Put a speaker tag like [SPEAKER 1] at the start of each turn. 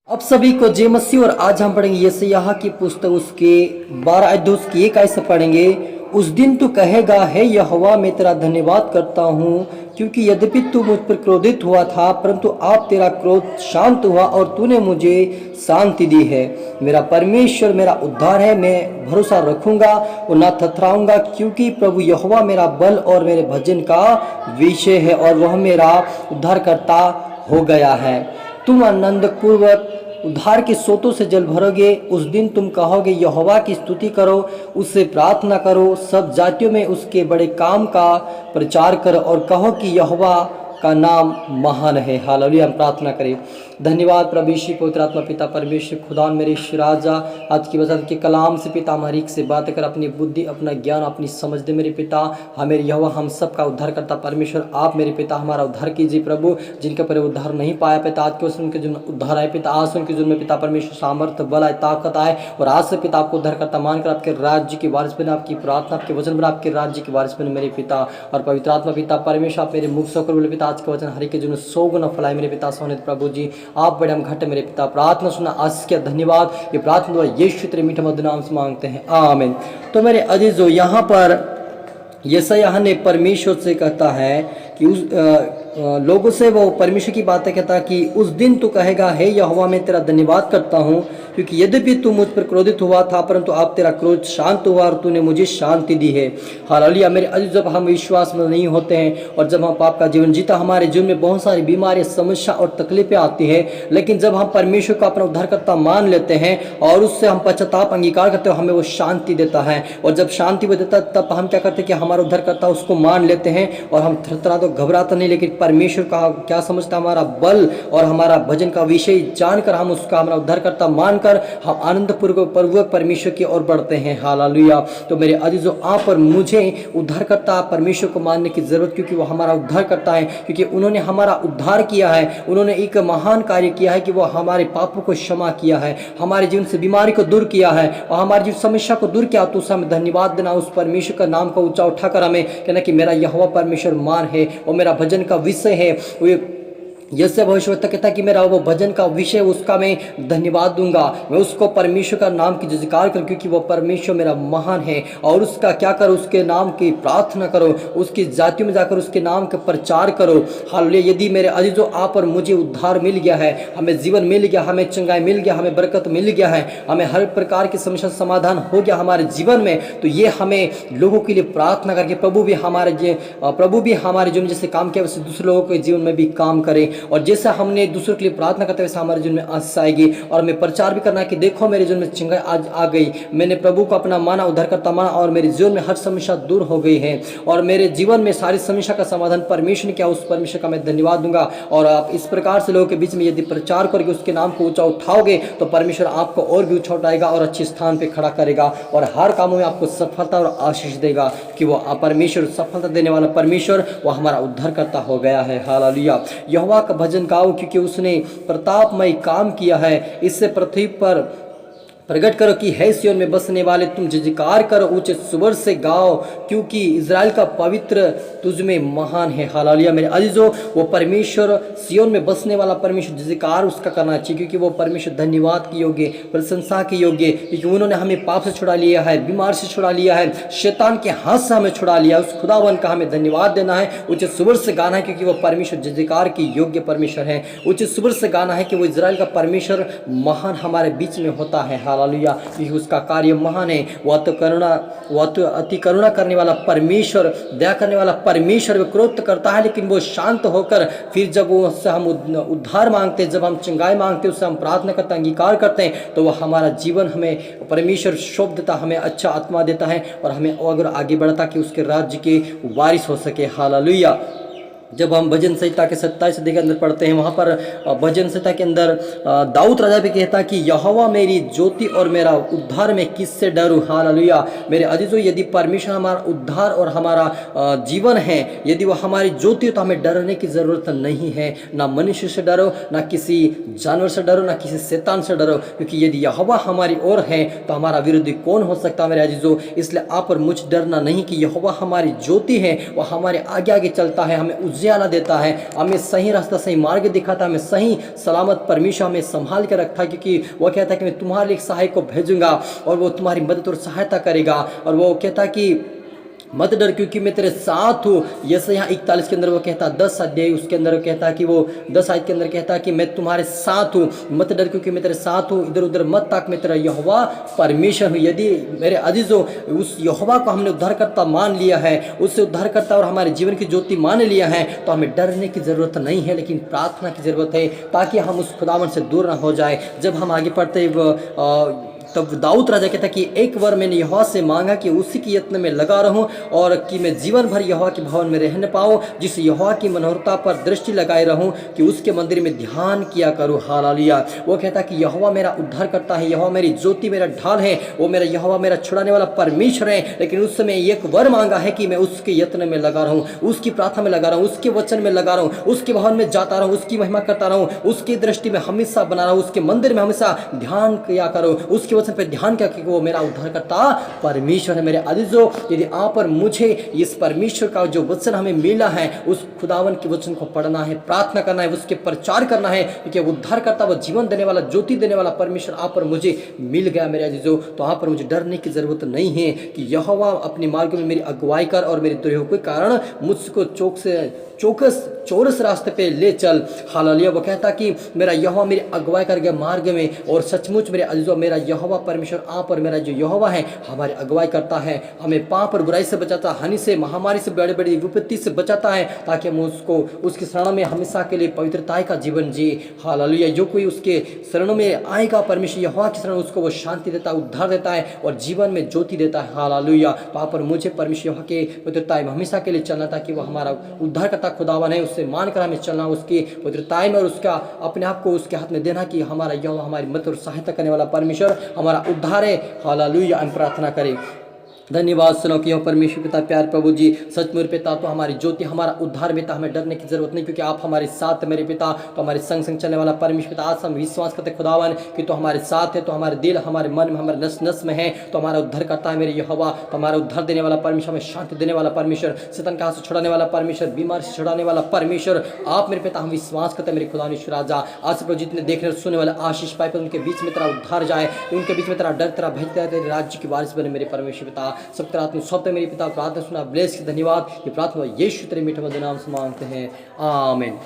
[SPEAKER 1] आप सभी को जय मसीह। और आज हम पढ़ेंगे यशायाह की पुस्तक उसके 12 अध्याय उसकी 1 आयत से पढ़ेंगे। उस दिन तू कहेगा, हे यहोवा, मैं तेरा धन्यवाद करता हूँ, क्योंकि यद्यपि तू मुझ पर क्रोधित हुआ था, परंतु अब तेरा क्रोध शांत हुआ और तूने मुझे शांति दी है। मेरा परमेश्वर मेरा उद्धार है, मैं भरोसा रखूंगा और ना थथराऊंगा, क्योंकि प्रभु यहोवा मेरा बल और मेरे भजन का विषय है और वह मेरा उद्धारकर्ता हो गया है। तुम आनंद पूर्वक उद्धार के सोतों से जल भरोगे। उस दिन तुम कहोगे, यहोवा की स्तुति करो, उससे प्रार्थना करो, सब जातियों में उसके बड़े काम का प्रचार करो और कहो कि यहोवा का नाम महान है। हालेलुया। हम प्रार्थना करें। धन्यवाद प्रभु यीशु पवित्र आत्मा पिता परमेश्वर खुदा मेरे शिराजा, आज की वजह के कलाम से पिता हमारी से बात कर अपनी बुद्धि अपना ज्ञान अपनी समझ दे मेरे पिता। हमें यहोवा हम सब का उद्धार करता परमेश्वर आप मेरे पिता हमारा उद्धार कीजिए प्रभु। जिनके पर उद्धार नहीं पाया पिता, आज के सुन के जो उद्धार आए पिता, आज सुन के जो में पिता परमेश्वर सामर्थ्य बल आए ताकत आए और आज से पिता आपको उद्धार करता मानकर आपके राज्य की वारिस बने, आपकी प्रार्थना आपके वचन बना, आपके राज्य की वारिस बने मेरे पिता। और पवित्र आत्मा पिता परमेश्वर आप मेरे मुख से होकर बोले पिता, आज के वचन हरि के जो 100 गुना फलाए मेरे पिता सोनित प्रभु जी। आप बड़े हम घट मेरे पिता। प्रार्थना सुना आज के धन्यवाद, ये प्रार्थना द्वारा यीशु तेरे मीठे मधुर नाम से मांगते हैं, आमीन। तो मेरे अजीजों, यहाँ पर यशायाह ने परमेश्वर से कहता है कि उस लोगों से वो परमेश्वर की बातें कहता कि उस दिन तू कहेगा, हे यहोवा, मैं तेरा धन्यवाद करता हूँ, क्योंकि यद्यपि तू मुझ पर क्रोधित हुआ था, परंतु अब तेरा क्रोध शांत हुआ और तूने मुझे शांति दी है। हालेलुया। मेरे अजीज, जब हम विश्वास में नहीं होते हैं और जब हम पाप का जीवन जीता, हमारे जीवन में बहुत सारी बीमारियां, समस्या और तकलीफें आती है, लेकिन जब हम परमेश्वर को अपना उद्धारकर्ता मान लेते हैं और उससे हम पश्चाताप अंगीकार करते हैं, हमें वो शांति देता है। और जब शांति वो देता है, तब हम क्या करते हैं कि हमारा उद्धारकर्ता उसको मान लेते हैं और हम थरथरा तो घबराते नहीं, लेकिन परमेश्वर का क्या समझता, हमारा बल और हमारा भजन का विषय जानकर हम उसका हमारा उद्धारकर्ता मानकर हम आनंद पूर्वक परमेश्वर की ओर बढ़ते हैं। हालेलुया। तो मेरे अजीजों, आप और मुझे उद्धारकर्ता परमेश्वर को मानने की जरूरत, क्योंकि वो हमारा उद्धारकर्ता है, क्योंकि उन्होंने हमारा उद्धार किया है। उन्होंने एक महान कार्य किया है कि वो हमारे पापों को क्षमा किया है, हमारे जीवन से बीमारी को दूर किया है और हमारी जीवन समस्या को दूर किया। तो उसे हमें धन्यवाद देना, उस परमेश्वर का नाम को ऊंचा उठाकर हमें कहना कि मेरा यहोवा परमेश्वर मान है और मेरा भजन का विषय है। यसे भविष्यवक्ता कहता है कि मेरा वो भजन का विषय, उसका मैं धन्यवाद दूंगा, मैं उसको परमेश्वर का नाम की जयकार करूं, क्योंकि वो परमेश्वर मेरा महान है। और उसका क्या करो, उसके नाम की प्रार्थना करो, उसकी जातियों में जाकर उसके नाम का प्रचार करो। हालेलुया। यदि मेरे अजीजों, आप और मुझे उद्धार मिल गया है, हमें जीवन मिल गया, हमें चंगाई मिल गया, हमें बरकत मिल गया है, हमें हर प्रकार की समस्या समाधान हो गया हमारे जीवन में, तो ये हमें लोगों के लिए प्रार्थना करके प्रभु भी हमारे जीवन जैसे काम किया वैसे दूसरे लोगों के जीवन में भी काम करे। और जैसा हमने दूसरों के लिए प्रार्थना करते वैसे हमारे जीवन में आशीष आएगी। और हमें प्रचार भी करना है कि देखो मेरे जीवन में चंगाई आज आ गई, मैंने प्रभु को अपना माना, उद्धारकर्ता माना और मेरे जीवन में हर समस्या दूर हो गई है और मेरे जीवन में सारी समस्या का समाधान परमेश्वर ने किया। उस परमेश्वर का मैं धन्यवाद दूंगा। और आप इस प्रकार से लोगों के बीच में यदि प्रचार करके उसके नाम को ऊंचा उठाओगे, तो परमेश्वर आपको और भी ऊंचा उठाएगा और अच्छे स्थान पर खड़ा करेगा और हर कामों में आपको सफलता और आशीष देगा, कि वो परमेश्वर सफलता देने वाला परमेश्वर वो हमारा उद्धारकर्ता हो गया है। हालेलुया। यहोवा का भजन गाओ, क्योंकि उसने प्रतापमय काम किया है। इससे पृथ्वी पर प्रकट करो कि हे सिय्योन में बसने वाले, तुम जयकार करो, ऊंचे स्वर से गाओ, क्योंकि इज़राइल का पवित्र तुझ में महान है। हालेलुया। मेरे अजीजों, वो परमेश्वर सिय्योन में बसने वाला परमेश्वर, जयकार उसका करना चाहिए, क्योंकि वो परमेश्वर धन्यवाद के योग्य, प्रशंसा के योग्य, क्योंकि उन्होंने हमें पाप से छुड़ा लिया है, बीमार से छुड़ा लिया है, शैतान के हाथ से हमें छुड़ा लिया। उस खुदावन का हमें धन्यवाद देना है, ऊंचे स्वर से गाना है, क्योंकि वो परमेश्वर जयकार के योग्य परमेश्वर है। ऊंचे स्वर से गाना है कि वो इज़राइल का परमेश्वर महान हमारे बीच में होता है। हालेलुया। क्योंकि उसका कार्य महान है। वह तो अति करुणा करने वाला परमेश्वर, दया करने वाला परमेश्वर, वो क्रोध करता है लेकिन वो शांत होकर फिर जब वो उससे हम उद्धार मांगते हैं, जब हम चंगाई मांगते हैं, उससे हम प्रार्थना करते हैं, अंगीकार करते हैं, तो वह हमारा जीवन हमें परमेश्वर शोभ देता, हमें अच्छा आत्मा देता है और हमें अगर आगे बढ़ता कि उसके राज्य के वारिस हो सके। हालेलुया। जब हम भजन संहिता के 27 अध्याय के अंदर पढ़ते हैं, वहाँ पर भजन संहिता के अंदर दाऊद राजा भी कहता है कि यहोवा मेरी ज्योति और मेरा उद्धार, में किससे डरूं। हालेलुया। मेरे अजीजों, यदि परमेश्वर हमारा उद्धार और हमारा जीवन है, यदि वो हमारी ज्योति हो, तो हमें डरने की ज़रूरत नहीं है। ना मनुष्य से डरो, ना किसी जानवर से डरो, ना किसी शैतान से डरो, क्योंकि यदि यहोवा हमारी ओर है तो हमारा विरोधी कौन हो सकता है। मेरे अजीजों, इसलिए आप और मुझ डरना नहीं कि यहोवा हमारी ज्योति है, वह हमारे आगे आगे चलता है, हमें उजियाला देता है, हमें सही रास्ता सही मार्ग दिखाता है, हमें सही सलामत परमेश्वर हमें संभाल के रखता है, क्योंकि वो कहता है कि मैं तुम्हारे लिए एक सहायक को भेजूंगा और वो तुम्हारी मदद और सहायता करेगा। और वो कहता है कि मत डर क्योंकि मैं तेरे साथ हूँ। जैसे यहाँ 41 के अंदर वो कहता है, 10 अध्याय उसके अंदर वो कहता है कि वो 10 आयत के अंदर कहता है कि मैं तुम्हारे साथ हूँ, मत डर क्योंकि मैं तेरे साथ हूँ, इधर उधर मत ताक, मैं तेरा यहोवा परमेश्वर हूँ। यदि मेरे अजीजों उस यहोवा को हमने उद्धारकर्ता मान लिया है, उससे उद्धारकर्ता और हमारे जीवन की ज्योति मान लिया है, तो हमें डरने की ज़रूरत नहीं है, लेकिन प्रार्थना की ज़रूरत है ताकि हम उस खुदावन से दूर ना हो जाए। जब हम आगे पढ़ते तब दाऊद राजा कहता कि एक बार मैंने यहोवा से मांगा कि उसी के यत्न में लगा रहूं और कि मैं जीवन भर यहोवा के भवन में रहने पाऊं, जिस यहोवा की मनोहरता पर दृष्टि लगाए रहूं, कि उसके मंदिर में ध्यान किया करूं। हालेलुया। वो कहता कि यहोवा मेरा उद्धार करता है, यहोवा मेरी ज्योति, मेरा ढाल है, वो मेरा यहोवा मेरा छुड़ाने वाला परमेश्वर है। लेकिन उस समय एक वर मांगा है कि मैं उसके यत्न में लगा रहूं, उसकी प्रार्थना में लगा रहूं, उसके वचन में लगा रहूं, उसके भवन में जाता रहूं, उसकी महिमा करता रहूं, उसकी दृष्टि में हमेशा बना रहूं, उसके मंदिर में हमेशा ध्यान किया करो, उसके वचन पर ध्यान किया कि वो मेरा उद्धारकर्ता परमेश्वर है। मेरे अजीजों, यदि आप और मुझे इस परमेश्वर का जो वचन हमें मिला है, उस खुदावन के वचन को पढ़ना है, प्रार्थना करना है, उसके प्रचार करना है, क्योंकि उद्धारकर्ता वो जीवन देने वाला, ज्योति देने वाला परमेश्वर आप और मुझे मिल गया मेरे अजीजों। तो आप और मुझे डरने की जरूरत नहीं है कि यहोवा अपने मार्ग में मेरी अगुवाई कर और मेरे द्रोह के कारण मुझको चौरस रास्ते पे ले चल। हालेलुया। वो कहता कि मेरा यहोवा मेरी अगुवाई कर गया मार्ग में, और सचमुच मेरे अजीजों मेरा यहोवा परमेश्वर आप और मेरा जो यहोवा है हमारी अगुवाई करता है, हमें पाप और बुराई से बचाता, हानि से, महामारी से, बड़ी बड़ी विपत्ति से बचाता है, ताकि हम उसको उसकी शरण में हमेशा के लिए पवित्रता का जीवन जिए। हालेलुया। जो कोई उसके शरण में आएगा, परमेश्वर यहोवा की शरण, उसको वो शांति देता है, उद्धार देता है और जीवन में ज्योति देता है। हालेलुया। तो आप और मुझे परमेश्वर यहोवा के पवित्रता में हमेशा के लिए चलना, ताकि वो हमारा उद्धार करता खुदावन है, उससे मानकर हमें चलना, उसकी पवित्रता में, और उसका अपने आप को उसके हाथ में देना कि हमारा यहोवा हमारी मदद और सहायता करने वाला परमेश्वर हमारा उद्धार है। हालेलुया। हम प्रार्थना करें। धन्यवाद सुनो कि हो परमेश्वर पिता, प्यार प्रभु जी, सचमुच पिता तो हमारी ज्योति, हमारा उद्धार पिता, हमें डरने की जरूरत नहीं, क्योंकि आप हमारे साथ मेरे पिता, तो हमारे संग संग चलने वाला परमेश्वर पिता, आज हम विश्वास करते खुदावन कि तो हमारे साथ है, तो हमारे दिल, हमारे मन में, हमारे नस नस में है, तो हमारा उद्धार करता है मेरे यहोवा, तो हमारा उद्धार देने वाला परमेश्वर, हमें शांति देने वाला परमेश्वर, शैतान के हाथ से छुड़ाने वाला परमेश्वर, बीमारी से छुड़ाने वाला परमेश्वर आप मेरे पिता, हम विश्वास करते हैं मेरे खुदा राजा। आज प्रभु जितने देखने सुनने वाले आशीष पाए, उनके बीच में तेरा उद्धार जाए, उनके बीच में तेरा डर, तेरा भेजता है, तेरे राज्य की वारिस बने मेरे परमेश्वर पिता। सब तेरा आत्मा मेरे पिता प्रार्थना सुना, ब्लेस की धन्यवाद। ये प्रार्थना यीशु तेरे मीठे मधुर नाम से मांगते हैं, आमीन।